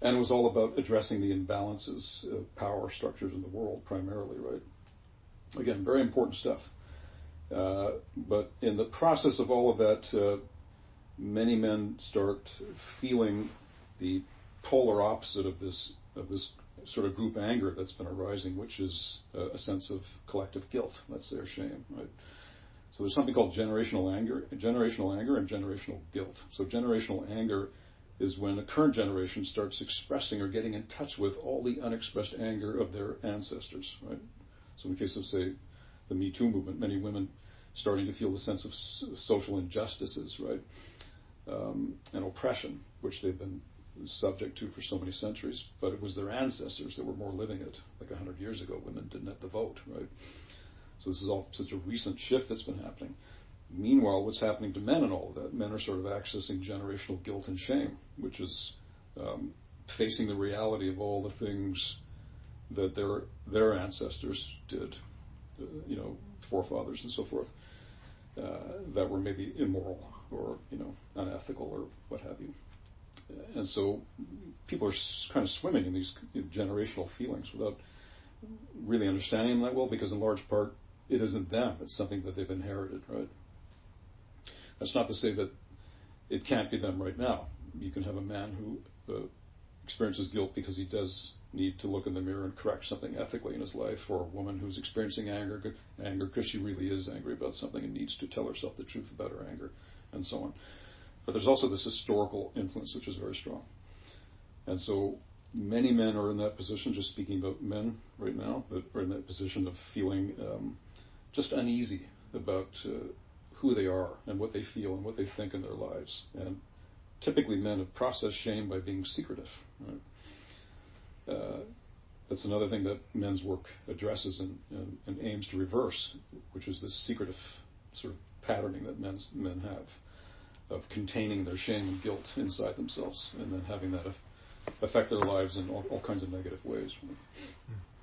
And it was all about addressing the imbalances of power structures in the world primarily, right? Again, very important stuff. But in the process of all of that, many men start feeling the polar opposite of this sort of group anger that's been arising, which is a sense of collective guilt, let's say, or shame, right? So there's something called generational anger and generational guilt. So generational anger is when a current generation starts expressing or getting in touch with all the unexpressed anger of their ancestors, right? So in the case of, say, the Me Too movement, many women starting to feel the sense of social injustices, right? And oppression, which they've been subject to for so many centuries. But it was their ancestors that were more living it. Like 100 years ago, women didn't have the vote, right? So this is all such a recent shift that's been happening. Meanwhile, what's happening to men and all of that? Men are sort of accessing generational guilt and shame, which is facing the reality of all the things that their ancestors did, forefathers and so forth, that were maybe immoral or unethical or what have you. And so people are kind of swimming in these generational feelings without really understanding them that well, because in large part it isn't them, it's something that they've inherited, right? That's not to say that it can't be them right now. You can have a man who experiences guilt because he does need to look in the mirror and correct something ethically in his life, or a woman who's experiencing anger because she really is angry about something and needs to tell herself the truth about her anger, and so on. But there's also this historical influence which is very strong. And so many men are in that position, just speaking about men right now, that are in that position of feeling just uneasy about who they are and what they feel and what they think in their lives. And typically men have processed shame by being secretive, right? That's another thing that men's work addresses and aims to reverse, which is this secretive sort of patterning that men have of containing their shame and guilt inside themselves and then having that affect their lives in all kinds of negative ways.